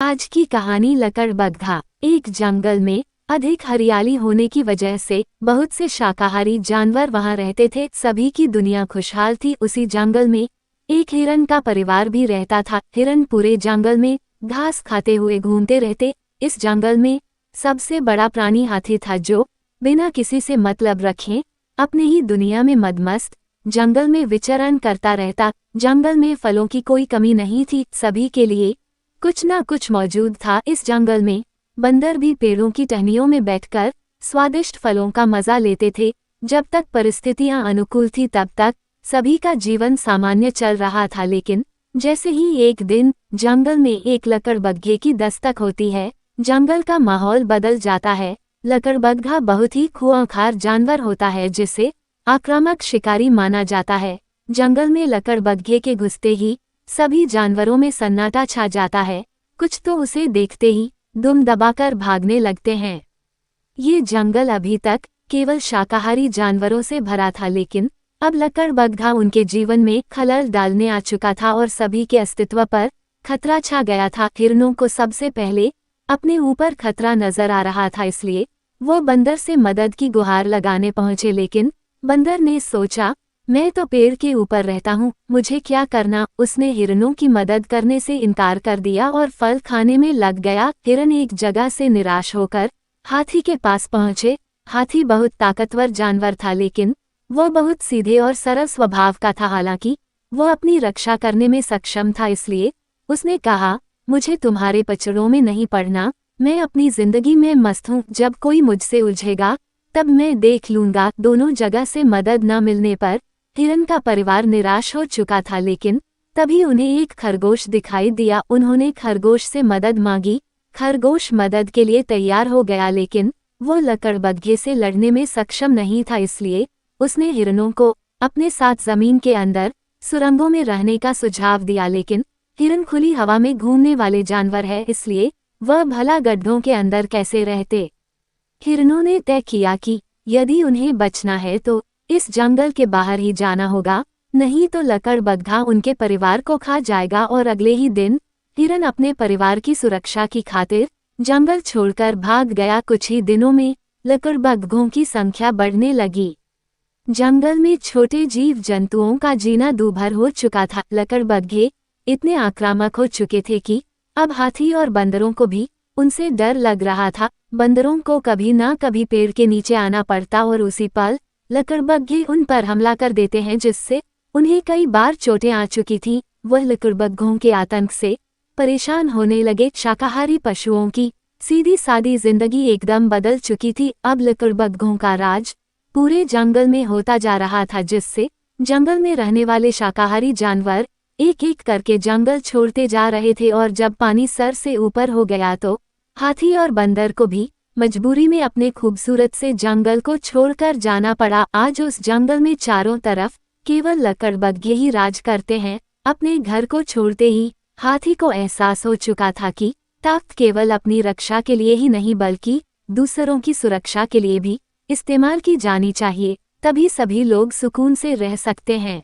आज की कहानी लकड़बग्घा। एक जंगल में अधिक हरियाली होने की वजह से बहुत से शाकाहारी जानवर वहां रहते थे। सभी की दुनिया खुशहाल थी। उसी जंगल में एक हिरन का परिवार भी रहता था। हिरन पूरे जंगल में घास खाते हुए घूमते रहते। इस जंगल में सबसे बड़ा प्राणी हाथी था, जो बिना किसी से मतलब रखे अपने ही दुनिया में मदमस्त जंगल में विचरण करता रहता। जंगल में फलों की कोई कमी नहीं थी, सभी के लिए कुछ न कुछ मौजूद था। इस जंगल में बंदर भी पेड़ों की टहनियों में बैठकर स्वादिष्ट फलों का मजा लेते थे। जब तक परिस्थितियां अनुकूल थी तब तक सभी का जीवन सामान्य चल रहा था। लेकिन जैसे ही एक दिन जंगल में एक लकड़बग्घे की दस्तक होती है, जंगल का माहौल बदल जाता है। लकड़बग्घा बहुत ही खूंखार जानवर होता है, जिसे आक्रामक शिकारी माना जाता है। जंगल में लकड़बग्घे के घुसते ही सभी जानवरों में सन्नाटा छा जाता है। कुछ तो उसे देखते ही दुम दबाकर भागने लगते हैं। ये जंगल अभी तक केवल शाकाहारी जानवरों से भरा था, लेकिन अब लकड़बग्घा उनके जीवन में खलल डालने आ चुका था और सभी के अस्तित्व पर खतरा छा गया था। हिरणों को सबसे पहले अपने ऊपर खतरा नजर आ रहा था, इसलिए वो बंदर से मदद की गुहार लगाने पहुंचे। लेकिन बंदर ने सोचा, मैं तो पेड़ के ऊपर रहता हूँ, मुझे क्या करना। उसने हिरणों की मदद करने से इनकार कर दिया और फल खाने में लग गया। हिरन एक जगह से निराश होकर हाथी के पास पहुंचे। हाथी बहुत ताकतवर जानवर था, लेकिन वो बहुत सीधे और सरल स्वभाव का था। हालांकि वो अपनी रक्षा करने में सक्षम था, इसलिए उसने कहा, मुझे तुम्हारे पचड़ों में नहीं पड़ना, मैं अपनी जिंदगी में मस्त हूँ। जब कोई मुझसे उलझेगा तब मैं देख लूंगा। दोनों जगह से मदद न मिलने पर हिरन का परिवार निराश हो चुका था, लेकिन तभी उन्हें एक खरगोश दिखाई दिया। उन्होंने खरगोश से मदद मांगी। खरगोश मदद के लिए तैयार हो गया, लेकिन वो लकड़बग्घे से लड़ने में सक्षम नहीं था, इसलिए उसने हिरणों को अपने साथ जमीन के अंदर सुरंगों में रहने का सुझाव दिया। लेकिन हिरन खुली हवा में घूमने वाले जानवर है, इसलिए वह भला गड्ढों के अंदर कैसे रहते। हिरणों ने तय किया कि यदि उन्हें बचना है तो इस जंगल के बाहर ही जाना होगा, नहीं तो लकड़बग्घा उनके परिवार को खा जाएगा। और अगले ही दिन हिरन अपने परिवार की सुरक्षा की खातिर जंगल छोड़कर भाग गया। कुछ ही दिनों में लकड़बग्घों की संख्या बढ़ने लगी। जंगल में छोटे जीव जंतुओं का जीना दूभर हो चुका था। लकड़बग्घे इतने आक्रामक हो चुके थे कि अब हाथी और बंदरों को भी उनसे डर लग रहा था। बंदरों को कभी ना कभी पेड़ के नीचे आना पड़ता और उसी पल लकड़बग्घे उन पर हमला कर देते हैं, जिससे उन्हें कई बार चोटें आ चुकी थीं। वह लकड़बग्घों के आतंक से परेशान होने लगे। शाकाहारी पशुओं की सीधी सादी जिंदगी एकदम बदल चुकी थी। अब लकड़बग्घों का राज पूरे जंगल में होता जा रहा था, जिससे जंगल में रहने वाले शाकाहारी जानवर एक एक करके जंगल छोड़ते जा रहे थे। और जब पानी सर से ऊपर हो गया तो हाथी और बंदर को भी मजबूरी में अपने खूबसूरत से जंगल को छोड़कर जाना पड़ा। आज उस जंगल में चारों तरफ केवल लकड़बग्घे ही राज करते हैं। अपने घर को छोड़ते ही हाथी को एहसास हो चुका था कि ताकत केवल अपनी रक्षा के लिए ही नहीं, बल्कि दूसरों की सुरक्षा के लिए भी इस्तेमाल की जानी चाहिए, तभी सभी लोग सुकून से रह सकते हैं।